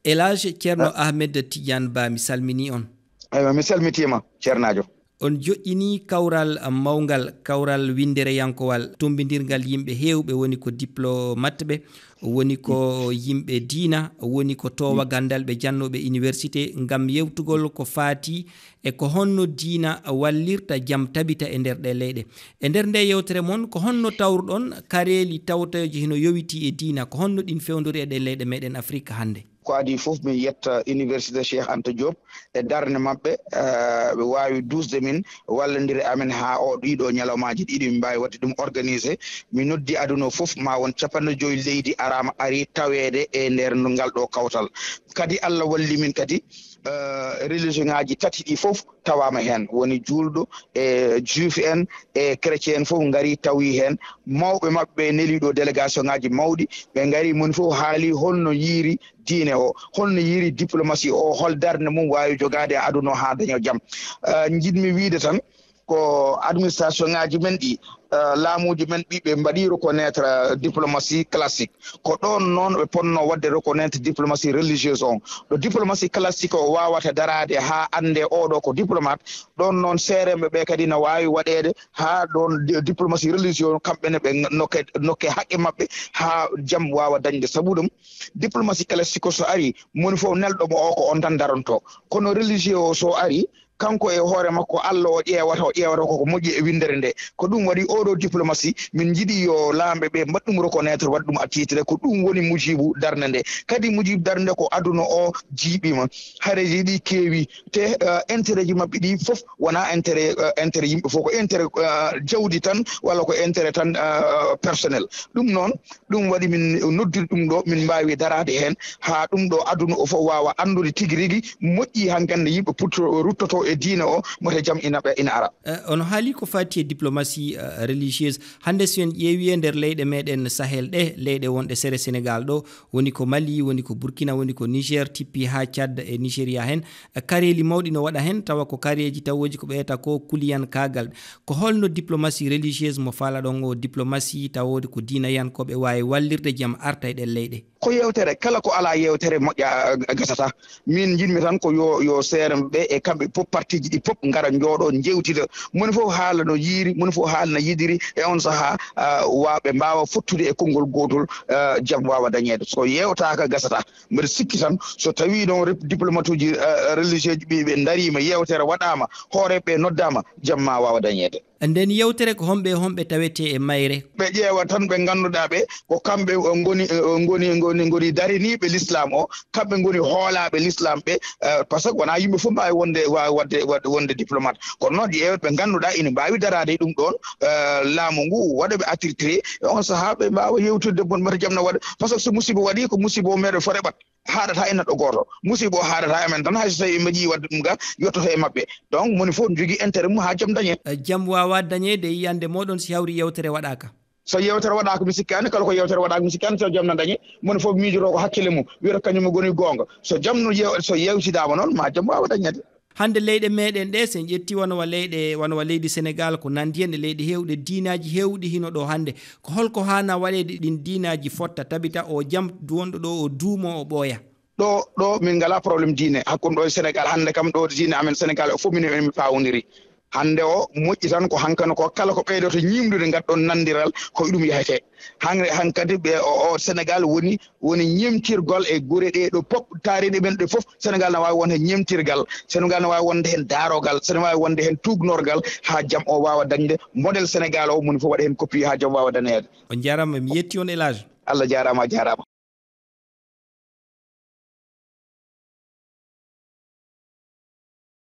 El Hadj Ceerno Ahmed Tidiane Ba mi salmini on. Eywa mi salmitima ceernajo. On joƴƴini kawral mawgal kawral windere yankowal tombidirgal yimɓe hewɓe woni ko diplomate ɓe woni ko yimɓe diina woni ko towa gandal ɓe jannoɓe université ngam yewtugol ko faati e ko honno diina wallirta jaam tabita e nder ɗe leyɗe e nder nde yewtere moon ko honno tawruɗon kareeli tawtoji hino yowiti e diina ko honno ɗin fewdori e ɗe leyɗe meɗen Afrique hannde. Ko adi fof min yetta université Cheikh Anta Diop e darne maɓɓe ɓe wawi dusde min wallodire amen ha ɗiɗo ñalawmaji ɗiɗi min mbawi wadde ɗum organisé mi noddi aduna fof ma won 50 leydi ari tawede e nder ngal ɗo kawtal kadi Allah walli min kadi religion ngaji tati ɗi fof tawama hen woni julɗo e juif en e chrétien en fof ngari tawi hen mawɓe maɓɓe neliɗo délégation ngaji mawɗi ɓe ngari moni fof haali holno yiiri diine o holno yiiri diplomatie o hol darde mum wawi jogade aduna ha daño jaam jiɗmi wiide tan ko administration ngaji men ɗi laamuji men ɓiɓe mbaɗi reconnaître diplomatie classique ko ɗon noon ɓe ponno wadde reconnaître diplomatie religieuse on ɗo diplomatie classique o wawata darade ha ande oɗo ko diplomate ɗon noon seeremɓe ɓe kadi no wawi waɗede ha ɗon diplomatie religieuse kamɓene ɓe nokke haqqe maɓɓe ha jaam wawa dañde saabu ɗum diplomatie classique o so ari moni fof nelɗomo o ko on tan daronto kono religieux o so ari kanko e hoore makko Allah o ƴeewata koko moƴƴi e windere nde ko ɗum waɗi oɗo diplomatie min jiiɗi yo laamɓe ɓe mbaɗ ɗum reconnaître waɗ ɗum attitré ko ɗum woni mujibu darde nde kadi mujibu darde nde ko aduna o jiiɓima hareji ɗi keewi te intérêt ji maɓɓe ɗi fof wona intérêt yimɓe fof ko intérêt jawdi tan walla ko intérêt tan personnel ɗum noon ɗum waɗi min noddiri ɗum ɗo min mbawi darade hen ha ɗum ɗo aduna o fof wawa andude tigui rigui moƴƴi hankkande yimɓe ruttoto e diina o mote jaam ina ara. On haali ko fati e diplomatie religieuse hande so en ƴeewi e nder leyɗe meɗen Sahel ɗe leyɗe wonɗe sere Sénégal ɗo woni ko Mali woni ko Burkina woni ko Niger tippi ha Tchad e Nigéria hen kareeli mawɗi no waɗa hen tawa ko kareji tawoji ko ɓeyata ko kuliyan kagal ko holno diplomatie religieuse mo faala ɗon o diplomatie tawode ko diina yankoɓe wawi wallirde jaam arta e ɗen leyɗe. Ko yewtere kala ko ala yewtere moƴƴa gasata min jinmi tan ko yo seerem ɓe e kamɓe fof partiji ɗi fof ngara jooɗo jewtida moni fof haala no yiiri moni fof haala no yidiri e on saaha waɓe mbawa fottude e konngol gotol jaam wawa dañede so yewtaka gasata mbiɗa sikki tan so tawi ɗon diplomate uji religieux ji ɓe darima yewtere waɗama hooreɓe noddama jaam ma wawa dañede. Nden yewtere ko homɓe tawete e mayre ɓe ƴeewa tan ɓe ganduɗa ɓe ko kamɓe ngoni dariniɓe l'islam o kamɓe ngoni hoolaɓe l'islam ɓe par ce que wona yimɓe fof mbawi wonde diplomate kono noon ƴeewat ɓe ganduɗa ina mbawi darade ɗum ɗon laamu ngu waɗaɓe attirté e on saaha ɓe mbawa yewtude bon mata jaam no waɗa par ce que so musiba waɗi ko musiba o meɗe fo reɓat haɗata e neɗɗo goto musiba o haɗata emen tan hayso tawi ɓe ƴii wadde ɗum ga yettoto e maɓɓe donc moni fof jogui intérêt mum ha jaam dañe jaam wawa dañede yiyande moɗon si hawri yewtere waɗaka so yewtere waɗaka mi sikkani kala ko yewtere waɗaka mi sikkani so jaam no dañe moni fof miijoro ko hakkille mum wiyata kañum goni gonga so jaam so yewtidama noon ma jaam wawa dañede. Hande leyɗe meɗen ɗe sen ƴetti wanowa leydi Sénégal ko nandi hen e leyɗe hewɗe diinaji hewɗi hino ɗo hande ko holko hana waɗede ɗin diinaji fotta tabita o jaam wonɗo ɗo o duumo o ɓooya. ɗo min ngala probléme diine hakkude ɗo e Sénégal hande kam ɗo diine amen Sénégal o fof minen mi pawodiri hande o moƴƴi tan ko hankano ko kala ko ɓeydoto ñimdude gadɗon nandiral ko ɗum yahete hankadi ɓe o Sénégal woni ñemtirgol e guure ɗe ɗo pop taariɗe men ɗe fof Sénégal ne wawi wonde hen ñemtirgal Sénégal ne wawi wonde hen darogal Sénégal wawi wonde hen tugnorgal ha jaam o wawa dañde modèle Sénégal o moni fof waɗa hen copie ha jaam wawa dañede. On jarama mi yetti on El Hadj. Allah jarama.